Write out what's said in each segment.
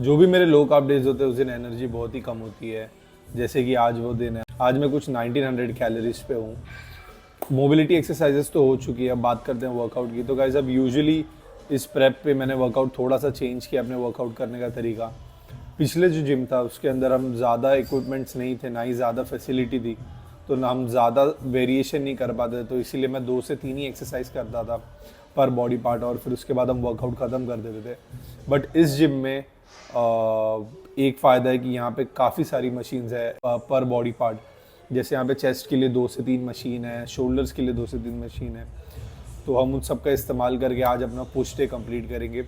जो भी मेरे लो कार्ब डेज होते हैं उस दिन एनर्जी बहुत ही कम होती है। जैसे कि आज वो दिन है, आज मैं कुछ 1900 कैलोरीज पे हूँ। मोबिलिटी एक्सरसाइजेस तो हो चुकी है, अब बात करते हैं वर्कआउट की। तो गाइस अब यूजुअली इस प्रेप पे मैंने वर्कआउट थोड़ा सा चेंज किया, अपने वर्कआउट करने का तरीका। पिछले जो जिम था उसके अंदर हम ज़्यादा इक्विपमेंट्स नहीं थे, ना ही ज़्यादा फैसिलिटी थी, तो ना हम ज़्यादा वेरिएशन नहीं कर पाते, तो इसीलिए मैं 2 से 3 ही एक्सरसाइज करता था पर बॉडी पार्ट, और फिर उसके बाद हम वर्कआउट ख़त्म कर देते थे। बट इस जिम में एक फ़ायदा है कि यहाँ पे काफ़ी सारी मशीन्स है पर बॉडी पार्ट। जैसे यहाँ पे चेस्ट के लिए 2 से 3 मशीन है, शोल्डर्स के लिए 2 से 3 मशीन है, तो हम उन सब का इस्तेमाल करके आज अपना पुश डे कंप्लीट करेंगे।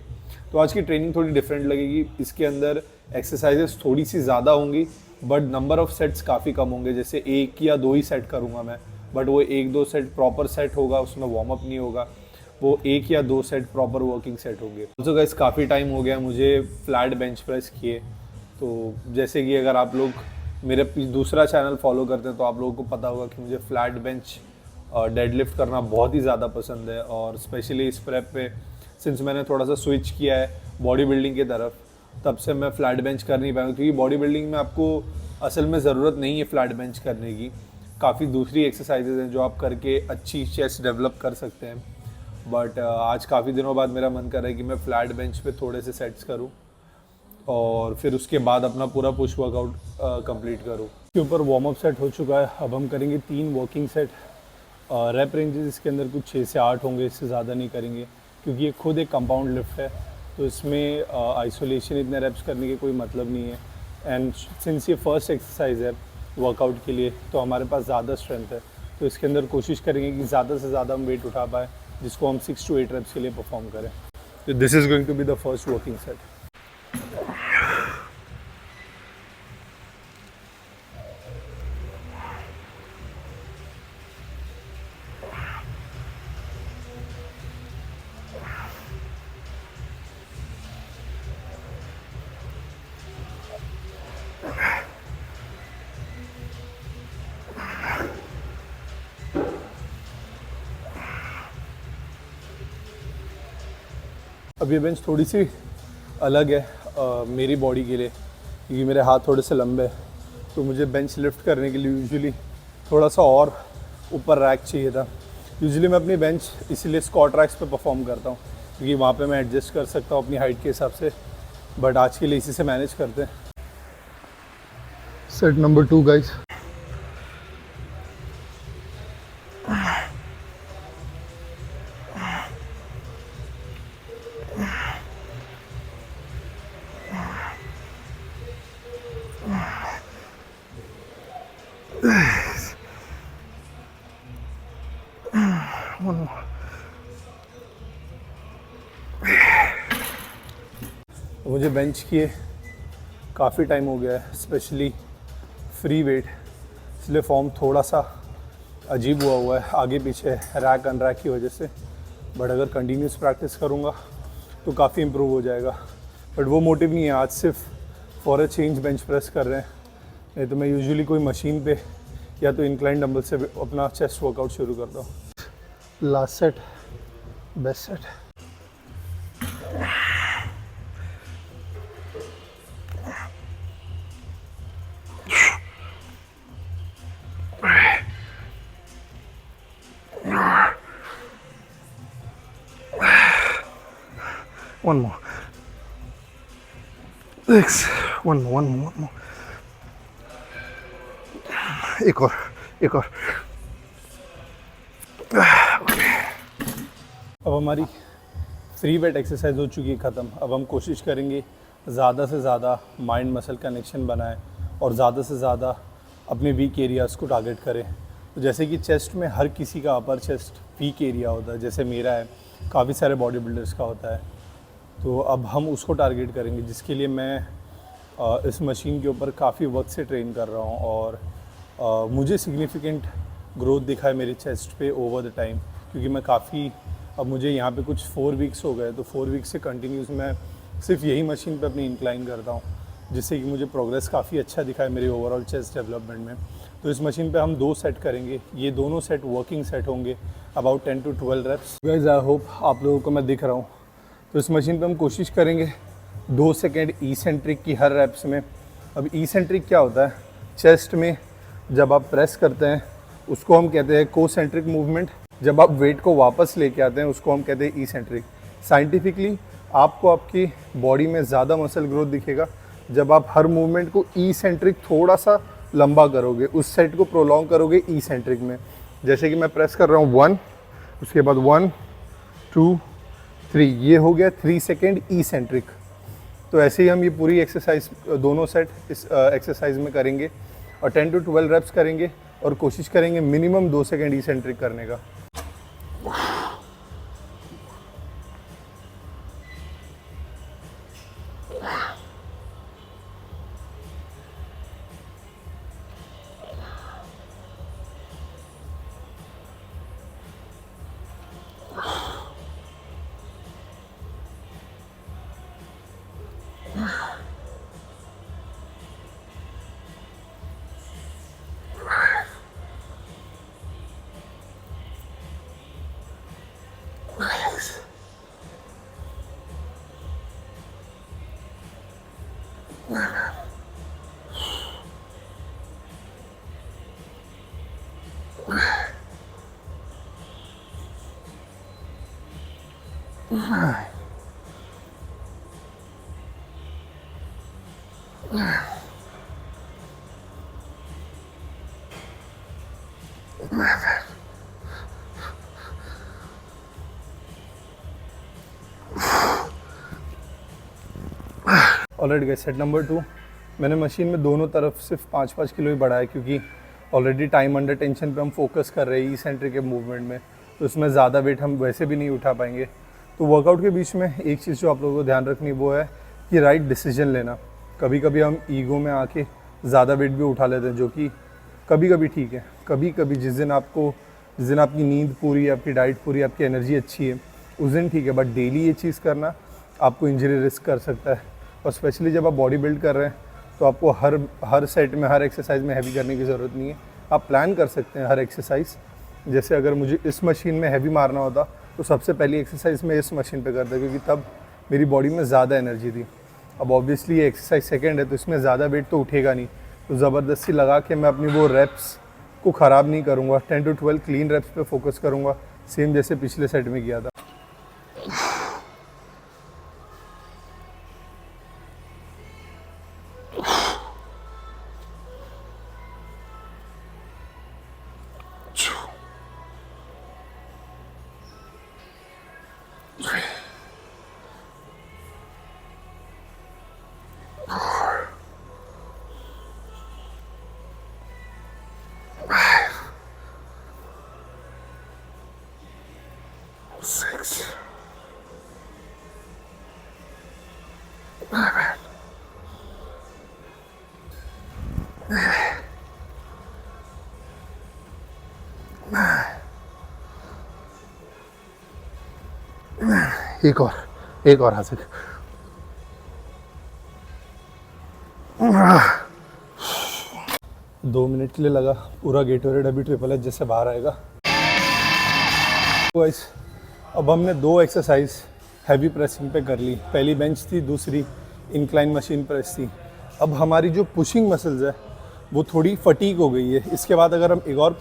तो आज की ट्रेनिंग थोड़ी डिफरेंट लगेगी, इसके अंदर एक्सरसाइजेस थोड़ी सी ज़्यादा होंगी बट नंबर ऑफ सेट्स काफ़ी कम होंगे। जैसे 1 या 2 ही सेट करूँगा मैं, बट वो 1-2 सेट प्रॉपर सेट होगा, उसमें वार्म अप नहीं होगा, वो 1 या 2 सेट प्रॉपर वर्किंग सेट होंगे। ऑल्सो गाइस काफ़ी टाइम हो गया मुझे फ्लैट बेंच प्रेस किए, तो जैसे कि अगर आप लोग मेरे दूसरा चैनल फॉलो करते हैं तो आप लोगों को पता होगा कि मुझे फ्लैट बेंच डेडलिफ्ट करना बहुत ही ज़्यादा पसंद है। और स्पेशली इस प्रेप पे सिंस मैंने थोड़ा सा स्विच किया है बॉडी बिल्डिंग की तरफ, तब से मैं फ्लैट बेंच कर नहीं पाया, क्योंकि बॉडी बिल्डिंग में आपको असल में ज़रूरत नहीं है फ्लैट बेंच करने की। काफ़ी दूसरी एक्सरसाइजेज हैं जो आप करके अच्छी चेस्ट डेवलप कर सकते हैं। बट आज काफ़ी दिनों बाद मेरा मन कर रहा है कि मैं फ्लैट बेंच पे थोड़े से सेट्स करूं और फिर उसके बाद अपना पूरा पुश वर्कआउट कंप्लीट करूं। इसके ऊपर वार्म अप सेट हो चुका है, अब हम करेंगे 3 वर्किंग सेट। रैप रेंजेस इसके अंदर कुछ 6 से 8 होंगे, इससे ज़्यादा नहीं करेंगे क्योंकि ये खुद एक कंपाउंड लिफ्ट है, तो इसमें आइसोलेशन इतने रैप्स करने के कोई मतलब नहीं है। एंड सिंस ये फर्स्ट एक्सरसाइज है वर्कआउट के लिए, तो हमारे पास ज़्यादा स्ट्रेंथ है, तो इसके अंदर कोशिश करेंगे कि ज़्यादा से ज़्यादा हम वेट उठा पाए, जिसको हम 6 to 8 रैप्स के लिए परफॉर्म करें। तो this is going to be the first working set. अब ये बेंच थोड़ी सी अलग है मेरी बॉडी के लिए, क्योंकि मेरे हाथ थोड़े से लंबे हैं, तो मुझे बेंच लिफ्ट करने के लिए यूजुअली थोड़ा सा और ऊपर रैक चाहिए था। यूजुअली मैं अपनी बेंच इसीलिए स्क्वाट रैक्स पे परफॉर्म करता हूँ, क्योंकि वहाँ पे मैं एडजस्ट कर सकता हूँ अपनी हाइट के हिसाब से, बट आज के लिए इसी से मैनेज करते हैं। Set number 2 guys. मुझे बेंच किए काफ़ी टाइम हो गया है, स्पेशली फ्री वेट, इसलिए फॉर्म थोड़ा सा अजीब हुआ है आगे पीछे रैक अनरैक की वजह से। बट अगर कंटिन्यूस प्रैक्टिस करूँगा तो काफ़ी इम्प्रूव हो जाएगा। बट वो मोटिव नहीं है, आज सिर्फ for a change bench press कर रहे हैं, नहीं तो मैं यूजुअली कोई मशीन पे या तो इंक्लाइन डंबल से अपना चेस्ट वर्कआउट शुरू करता हूँ। Last set, best set. One more. 6. One more. एक और। अब हमारी फ्री वेट एक्सरसाइज हो चुकी है ख़त्म। अब हम कोशिश करेंगे ज़्यादा से ज़्यादा माइंड मसल कनेक्शन बनाएं और ज़्यादा से ज़्यादा अपने वीक एरियाज़ को टारगेट करें। तो जैसे कि चेस्ट में हर किसी का अपर चेस्ट वीक एरिया होता है, जैसे मेरा है, काफ़ी सारे बॉडी बिल्डर्स का होता है, तो अब हम उसको टारगेट करेंगे, जिसके लिए मैं इस मशीन के ऊपर काफ़ी वक्त से ट्रेन कर रहा हूँ और मुझे सिग्निफिकेंट ग्रोथ दिखा है मेरे चेस्ट पे ओवर द टाइम, क्योंकि मैं काफ़ी, अब मुझे यहाँ पे कुछ 4 वीक्स हो गए, तो 4 वीक्स से कंटिन्यूस मैं सिर्फ यही मशीन पे अपनी इंक्लाइन करता हूँ, जिससे कि मुझे प्रोग्रेस काफ़ी अच्छा दिखा है मेरे ओवरऑल चेस्ट डेवलपमेंट में। तो इस मशीन पे हम 2 सेट करेंगे, ये दोनों सेट वर्किंग सेट होंगे, about 10 to 12 reps. Guys I hope आप लोगों को मैं दिख रहा हूँ। तो इस मशीन पे हम कोशिश करेंगे 2 सेकेंड इसेंट्रिक की हर रेप्स में। अब इसेंट्रिक क्या होता है? चेस्ट में जब आप प्रेस करते हैं उसको हम कहते हैं कोसेंट्रिक मूवमेंट, जब आप वेट को वापस लेके आते हैं उसको हम कहते हैं इसेंट्रिक। साइंटिफिकली आपको आपकी बॉडी में ज़्यादा मसल ग्रोथ दिखेगा जब आप हर मूवमेंट को इसेंट्रिक थोड़ा सा लंबा करोगे, उस सेट को प्रोलॉन्ग करोगे इसेंट्रिक में। जैसे कि मैं प्रेस कर रहा हूँ 1, उसके बाद 1 2 3, ये हो गया 3 सेकेंड इसेंट्रिक। तो ऐसे ही हम ये पूरी एक्सरसाइज दोनों सेट इस एक्सरसाइज में करेंगे और 10 to 12 रेप्स करेंगे और कोशिश करेंगे मिनिमम 2 सेकेंड इसेंट्रिक करने का। ऑलरेडी गाइस, सेट नंबर 2 मैंने मशीन में दोनों तरफ सिर्फ 5-5 किलो ही बढ़ाया क्योंकि ऑलरेडी टाइम अंडर टेंशन पे हम फोकस कर रहे हैं इसेंट्रिक के मूवमेंट में, तो इसमें ज़्यादा वेट हम वैसे भी नहीं उठा पाएंगे। तो वर्कआउट के बीच में एक चीज़ जो आप लोगों को ध्यान रखनी वो है कि राइट डिसीजन लेना। कभी कभी हम ईगो में आके ज़्यादा वेट भी उठा लेते हैं, जो कि कभी कभी ठीक है। कभी कभी जिस दिन आपकी नींद पूरी, आपकी डाइट पूरी, आपकी एनर्जी अच्छी है, उस दिन ठीक है, बट डेली ये चीज़ करना आपको इंजरी रिस्क कर सकता है। और स्पेशली जब आप बॉडी बिल्ड कर रहे हैं तो आपको हर सेट में, हर एक्सरसाइज में हैवी करने की ज़रूरत नहीं है। आप प्लान कर सकते हैं हर एक्सरसाइज। जैसे अगर मुझे इस मशीन में हैवी मारना होता तो सबसे पहली एक्सरसाइज मैं इस मशीन पे करता, क्योंकि तब मेरी बॉडी में ज़्यादा एनर्जी थी। अब ऑब्वियसली ये एक्सरसाइज सेकेंड है तो इसमें ज़्यादा वेट तो उठेगा नहीं, तो ज़बरदस्ती लगा के मैं अपनी वो रेप्स को ख़राब नहीं करूँगा। 10 to 12 क्लीन रेप्स पे फोकस करूँगा, सेम जैसे पिछले सेट में किया था। एक और हासिल। दो मिनट के लिए लगा, पूरा गेटोरेड अभी ट्रिपल एच जैसे बाहर आएगा। गाइस, अब हमने 2 एक्सरसाइज हैवी प्रेसिंग पे कर ली। पहली बेंच थी, दूसरी इंक्लाइन मशीन प्रेस थी। अब हमारी जो पुशिंग मसल्स है वो थोड़ी फटीक हो गई है। इसके बाद अगर हम एक और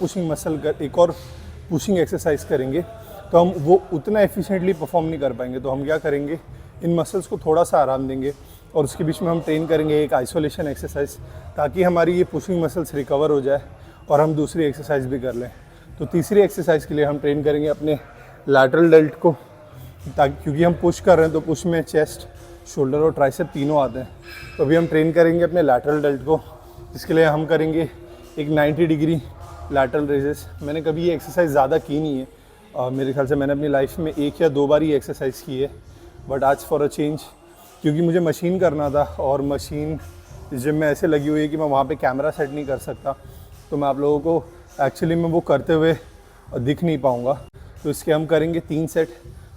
पुशिंग एक्सरसाइज करेंगे तो हम वो उतना एफिशिएंटली परफॉर्म नहीं कर पाएंगे। तो हम क्या करेंगे, इन मसल्स को थोड़ा सा आराम देंगे और उसके बीच में हम ट्रेन करेंगे एक आइसोलेशन एक्सरसाइज, ताकि हमारी ये पुशिंग मसल्स रिकवर हो जाए और हम दूसरी एक्सरसाइज भी कर लें। तो तीसरी एक्सरसाइज के लिए हम ट्रेन करेंगे अपने लैटरल डेल्ट को, ताकि क्योंकि हम पुश कर रहे हैं तो पुश में चेस्ट, शोल्डर और ट्राइसेप तीनों आते हैं। तो अभी हम ट्रेन करेंगे अपने लैटरल डेल्ट को, जिसके लिए हम करेंगे एक 90 डिग्री लैटरल रेजेस। मैंने कभी ये एक्सरसाइज ज़्यादा की नहीं है, मेरे ख्याल से मैंने अपनी लाइफ में 1 या 2 बार ही एक्सरसाइज की है। बट आज फॉर अ चेंज, क्योंकि मुझे मशीन करना था और मशीन जिम में ऐसे लगी हुई है कि मैं वहाँ पे कैमरा सेट नहीं कर सकता, तो मैं आप लोगों को एक्चुअली में वो करते हुए दिख नहीं पाऊँगा। तो इसके हम करेंगे 3 सेट।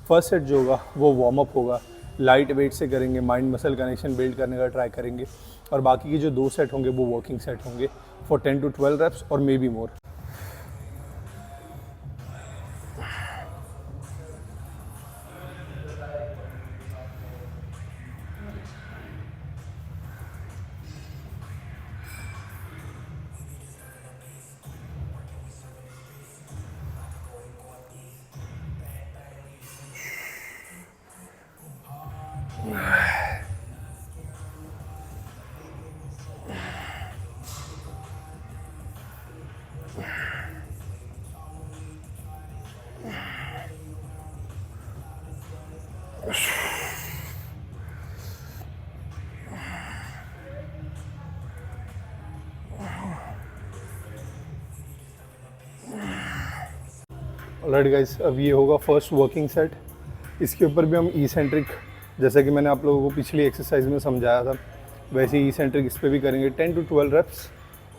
फर्स्ट सेट जो होगा वो वार्म अप होगा, लाइट वेट से करेंगे, माइंड मसल कनेक्शन बिल्ड करने का ट्राई करेंगे। और बाकी के जो 2 सेट होंगे वो वर्किंग सेट होंगे फॉर 10 to 12 रेप्स और may be more. Alright guys, अब ये होगा फर्स्ट वर्किंग सेट। इसके ऊपर भी हम ई-सेंट्रिक, जैसा कि मैंने आप लोगों को पिछली एक्सरसाइज में समझाया था, वैसे ही ई-सेंट्रिक इस पर भी करेंगे 10 to 12 रेप्स।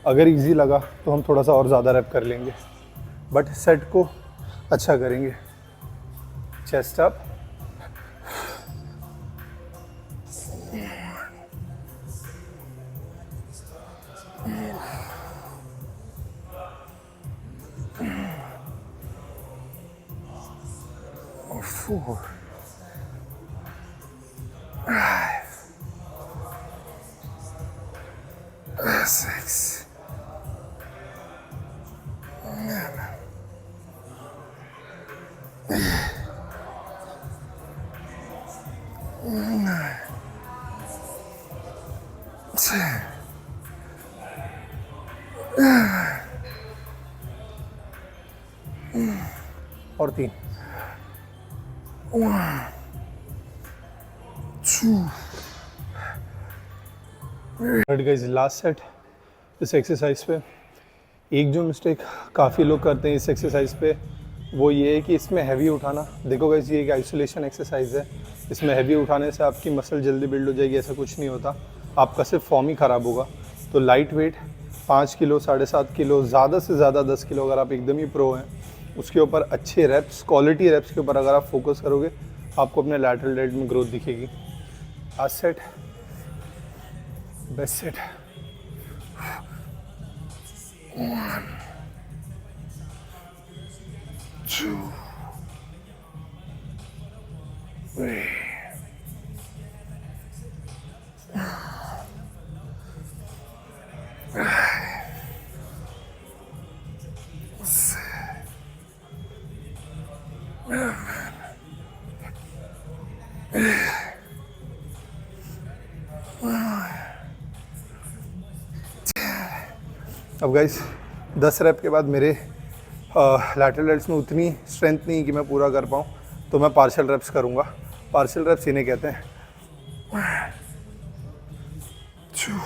अगर इजी लगा तो हम थोड़ा सा और ज़्यादा रेप कर लेंगे, बट सेट को अच्छा करेंगे। चेस्ट अप, four, 5, 6, 9, 10, और 3, 1, 2। गाइस, लास्ट सेट इस एक्सरसाइज पे। एक जो मिस्टेक काफ़ी लोग करते हैं इस एक्सरसाइज पे, वो ये है कि इसमें हैवी उठाना। देखो गाइस, ये एक आइसोलेशन एक्सरसाइज है, इसमें हैवी उठाने से आपकी मसल जल्दी बिल्ड हो जाएगी, ऐसा कुछ नहीं होता। आपका सिर्फ फॉर्म ही ख़राब होगा। तो लाइट वेट 5 किलो, 7.5 किलो, ज़्यादा से ज़्यादा 10 किलो, अगर आप एकदम ही प्रो हैं, उसके ऊपर अच्छे रेप्स, क्वालिटी रेप्स के ऊपर अगर आप फोकस करोगे, आपको अपने लैटरल डेल्ट में ग्रोथ दिखेगी। Last set, best set. 1, 2, 3, 5, 6, 7, 8, 9, 10। अब गाइस, 10 रैप के बाद मेरे लैटरल डेल्ट्स में उतनी स्ट्रेंथ नहीं कि मैं पूरा कर पाऊँ, तो मैं पार्शियल रेप्स करूँगा। पार्शियल रेप्स इन्हें कहते हैं। 1, 2,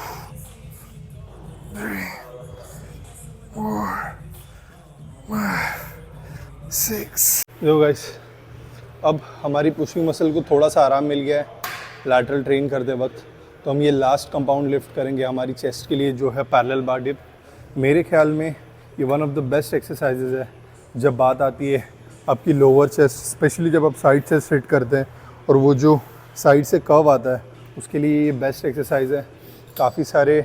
3, 4, 5, 6। जो गाइस, अब हमारी पुशिंग मसल को थोड़ा सा आराम मिल गया है लैटरल ट्रेन करते वक्त, तो हम ये लास्ट कंपाउंड लिफ्ट करेंगे हमारी चेस्ट के लिए, जो है पैरेलल बार डिप। मेरे ख्याल में ये one of the best exercises है जब बात आती है आपकी लोअर चेस्ट, स्पेशली जब आप साइड चेस्ट हिट करते हैं और वो जो साइड से कर्व आता है, उसके लिए ये बेस्ट एक्सरसाइज है। काफ़ी सारे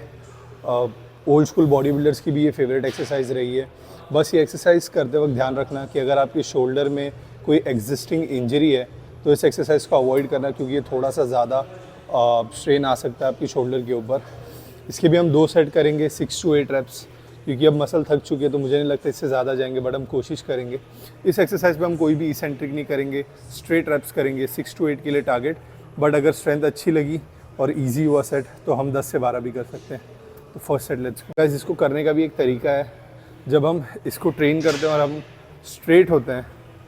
ओल्ड स्कूल बॉडी बिल्डर्स की भी ये फेवरेट एक्सरसाइज रही है। बस ये एक्सरसाइज करते वक्त ध्यान रखना कि अगर आपकी शोल्डर में कोई एग्जिस्टिंग इंजरी है तो इस एक्सरसाइज को अवॉइड करना, क्योंकि ये थोड़ा सा ज़्यादा स्ट्रेन आ सकता है आपकी शोल्डर के ऊपर। इसके भी हम 2 सेट करेंगे 6 to 8 रेप्स, क्योंकि अब मसल थक चुकी है तो मुझे नहीं लगता इससे ज़्यादा जाएंगे, बट हम कोशिश करेंगे। इस एक्सरसाइज पे हम कोई भी इसेंट्रिक नहीं करेंगे, स्ट्रेट रेप्स करेंगे 6 to 8 के लिए टारगेट। बट अगर स्ट्रेंथ अच्छी लगी और ईजी हुआ सेट तो हम 10 से 12 भी कर सकते हैं। तो first set let's go. Guys, इसको करने का भी एक तरीका है। जब हम इसको ट्रेन करते हैं और हम स्ट्रेट होते हैं,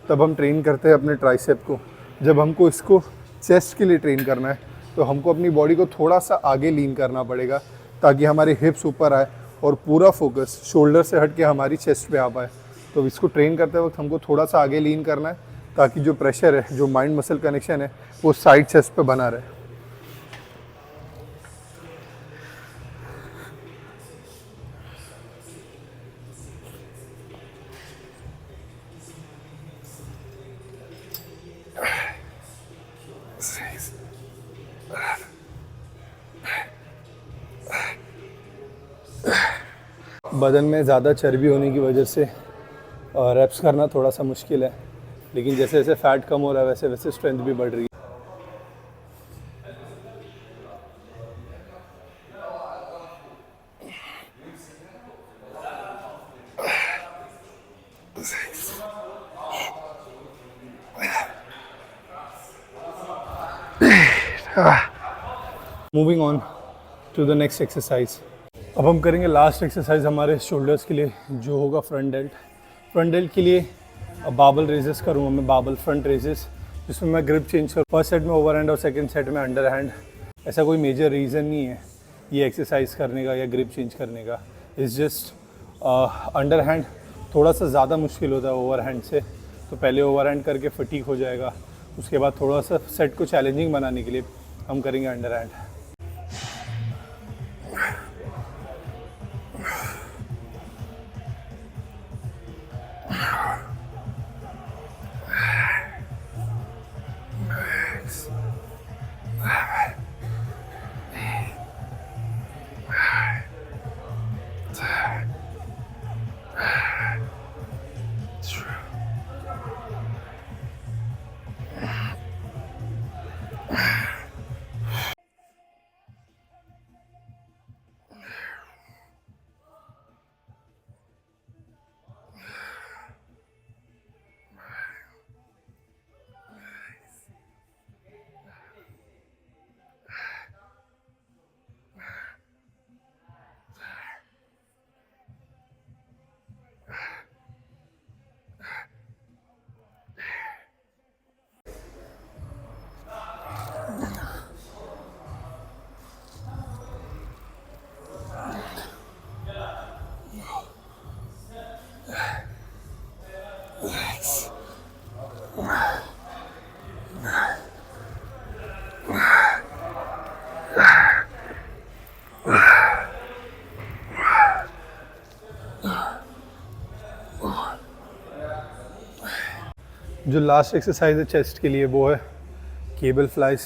तब हम ट्रेन करते हैं अपने ट्राइसेप को। जब हमको इसको चेस्ट के लिए ट्रेन करना है तो हमको अपनी बॉडी को थोड़ा सा आगे लीन करना पड़ेगा, ताकि हमारे हिप्स ऊपर आए और पूरा फोकस शोल्डर से हट के हमारी चेस्ट पे आ पाए। तो इसको ट्रेन करते वक्त हमको थोड़ा सा आगे लीन करना है, ताकि जो प्रेशर है, जो माइंड मसल कनेक्शन है, वो साइड चेस्ट पे बना रहे। बदन में ज़्यादा चर्बी होने की वजह से रेप्स करना थोड़ा सा मुश्किल है, लेकिन जैसे जैसे फैट कम हो रहा है वैसे वैसे स्ट्रेंथ भी बढ़ रही है। Moving on to the next exercise. अब हम करेंगे लास्ट एक्सरसाइज हमारे शोल्डर्स के लिए, जो होगा फ्रंट डेल्ट। फ्रंट डेल्ट के लिए बाबल रेजेस करूँगा मैं, बाबल फ्रंट रेजेस, जिसमें मैं ग्रिप चेंज करूँ। फर्स्ट सेट में ओवर हैंड और सेकंड सेट में अंडर हैंड। ऐसा कोई मेजर रीज़न नहीं है ये एक्सरसाइज करने का या ग्रिप चेंज करने का। इट्स जस्ट अंडर हैंड थोड़ा सा ज़्यादा मुश्किल होता है ओवर हैंड से, तो पहले ओवरहैंड करके फटीक हो जाएगा, उसके बाद थोड़ा सा सेट को चैलेंजिंग बनाने के लिए हम करेंगे अंडरहैंड। जो लास्ट एक्सरसाइज है चेस्ट के लिए वो है केबल फ्लाइज।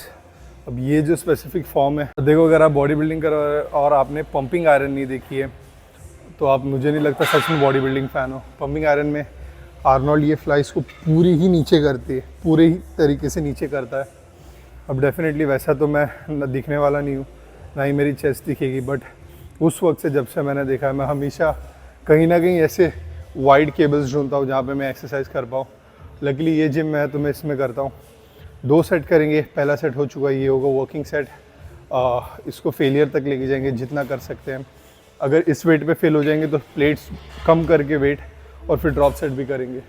अब ये जो स्पेसिफिक फॉर्म है, देखो अगर आप बॉडी बिल्डिंग कर रहे हो और आपने पंपिंग आयरन नहीं देखी है तो आप, मुझे नहीं लगता सच में बॉडी बिल्डिंग फ़ैन हो। पंपिंग आयरन में आर्नोल्ड ये फ्लाइज को पूरी ही नीचे करती है, पूरे ही तरीके से नीचे करता है। अब डेफिनेटली वैसा तो मैं न दिखने वाला नहीं हूँ, ना ही मेरी चेस्ट दिखेगी, बट उस वक्त से जब से मैंने देखा है, मैं हमेशा कहीं ना कहीं ऐसे वाइड केबल्स ढूंढता हूँ जहाँ पे मैं एक्सरसाइज कर पाऊँ। लकीली ये जिम में है तो मैं इसमें करता हूँ। 2 सेट करेंगे, पहला सेट हो चुका है, ये होगा वर्किंग सेट। इसको फेलियर तक लेके जाएंगे जितना कर सकते हैं। अगर इस वेट पे फेल हो जाएंगे तो प्लेट्स कम करके वेट और फिर ड्रॉप सेट भी करेंगे।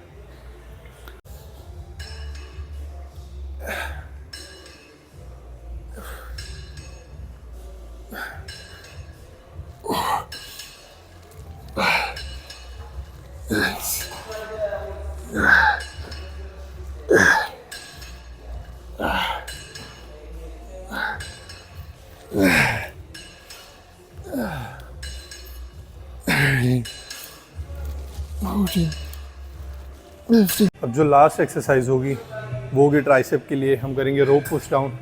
अब जो लास्ट एक्सरसाइज होगी वो होगी ट्राइसेप के लिए। हम करेंगे रोप पुश डाउन।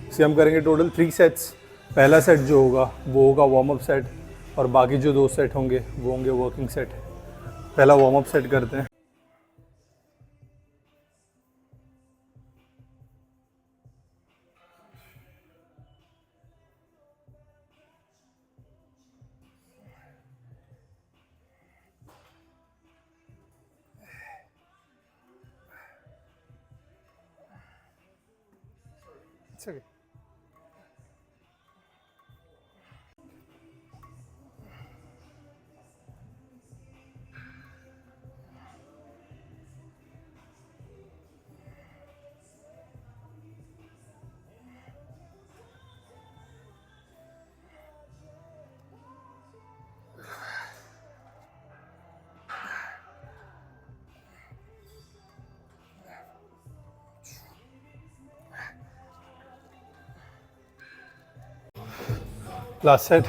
इसे हम करेंगे टोटल 3 सेट्स। पहला सेट जो होगा वो होगा वार्म अप सेट और बाकी जो 2 सेट होंगे वो होंगे वर्किंग सेट। पहला वार्म अप सेट करते हैं। It's okay. Last set,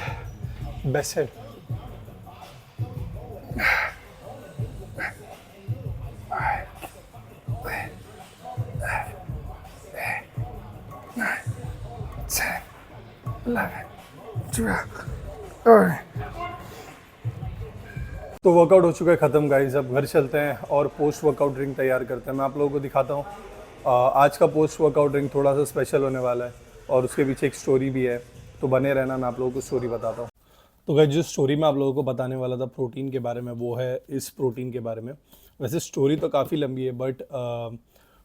best set. तो वर्कआउट हो चुका है ख़त्म गाइस। अब घर चलते हैं और पोस्ट वर्कआउट ड्रिंक तैयार करते हैं। मैं आप लोगों को दिखाता हूँ। आज का पोस्ट वर्कआउट ड्रिंक थोड़ा सा स्पेशल होने वाला है और उसके पीछे एक स्टोरी भी है, तो बने रहना, मैं आप लोगों को स्टोरी बताता हूँ। तो गाइस जो स्टोरी मैं आप लोगों को बताने वाला था प्रोटीन के बारे में, वो है इस प्रोटीन के बारे में। वैसे स्टोरी तो काफ़ी लंबी है, बट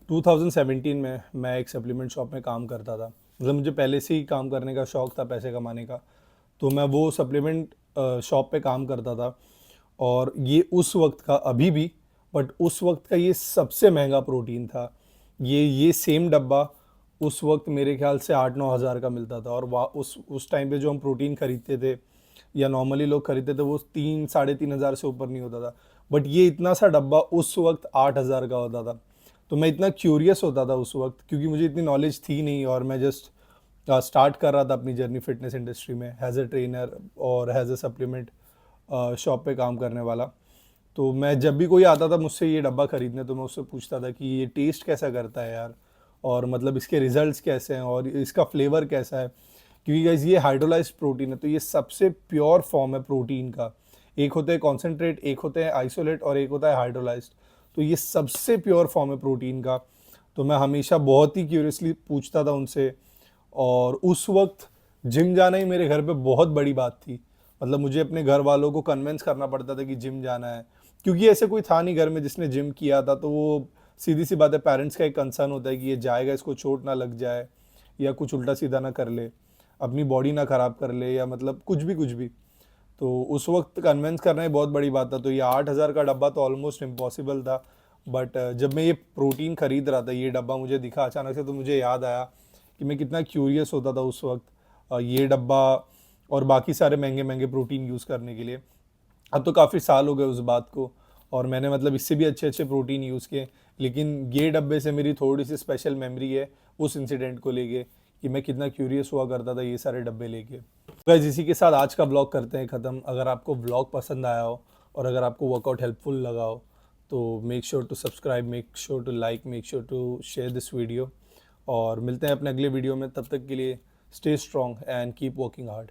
2017 में मैं एक सप्लीमेंट शॉप में काम करता था। मतलब मुझे पहले से ही काम करने का शौक़ था, पैसे कमाने का, तो मैं वो सप्लीमेंट शॉप पे काम करता था। और ये उस वक्त का, अभी भी, बट उस वक्त का ये सबसे महंगा प्रोटीन था। ये सेम डब्बा उस वक्त मेरे ख्याल से 8-9 हज़ार का मिलता था। और उस टाइम पे जो हम प्रोटीन खरीदते थे या नॉर्मली लोग खरीदते थे वो 3-3.5 हज़ार से ऊपर नहीं होता था। बट ये इतना सा डब्बा उस वक्त 8 हज़ार का होता था। तो मैं इतना क्यूरियस होता था उस वक्त, क्योंकि मुझे इतनी नॉलेज थी नहीं और मैं जस्ट स्टार्ट कर रहा था अपनी जर्नी फिटनेस इंडस्ट्री में हैज़ अ ट्रेनर और हैज़ अ सप्लीमेंट शॉप पे काम करने वाला। तो मैं जब भी कोई आता था मुझसे ये डब्बा ख़रीदने, तो मैं उससे पूछता था कि ये टेस्ट कैसा करता है यार, और मतलब इसके रिजल्ट्स कैसे हैं और इसका फ्लेवर कैसा है। क्योंकि गाइस ये हाइड्रोलाइज्ड प्रोटीन है, तो ये सबसे प्योर फॉर्म है प्रोटीन का। एक होता है कॉन्सेंट्रेट, एक होता है आइसोलेट और एक होता है हाइड्रोलाइज्ड। तो ये सबसे प्योर फॉर्म है प्रोटीन का। तो मैं हमेशा बहुत ही क्यूरियसली पूछता था उनसे, और उस वक्त जिम जाना ही मेरे घर पे बहुत बड़ी बात थी। मतलब मुझे अपने घर वालों को कन्विंस करना पड़ता था कि जिम जाना है, क्योंकि ऐसे कोई था नहीं घर में जिसने जिम किया था। तो वो सीधी सी बात है, पेरेंट्स का एक कंसर्न होता है कि ये जाएगा, इसको चोट ना लग जाए या कुछ उल्टा सीधा ना कर ले, अपनी बॉडी ना ख़राब कर ले, या मतलब कुछ भी कुछ भी। तो उस वक्त कन्विंस करना ही बहुत बड़ी बात था। तो ये 8,000 का डब्बा तो ऑलमोस्ट इम्पॉसिबल था। बट जब मैं ये प्रोटीन खरीद रहा था, ये डब्बा मुझे दिखा अचानक से, तो मुझे याद आया कि मैं कितना क्यूरियस होता था उस वक्त ये डब्बा और बाकी सारे महंगे महंगे प्रोटीन यूज़ करने के लिए। अब तो काफ़ी साल हो गए उस बात को, और मैंने मतलब इससे भी अच्छे अच्छे प्रोटीन यूज़ किए, लेकिन ये डब्बे से मेरी थोड़ी सी स्पेशल मेमोरी है उस इंसिडेंट को लेके, कि मैं कितना क्यूरियस हुआ करता था ये सारे डब्बे लेके। गाइस इसी के साथ आज का ब्लॉग करते हैं ख़त्म। अगर आपको ब्लॉग पसंद आया हो और अगर आपको वर्कआउट हेल्पफुल लगा हो, तो make sure to subscribe, make sure to like, make sure to share this video. और मिलते हैं अपने अगले वीडियो में। तब तक के लिए stay strong and keep working hard.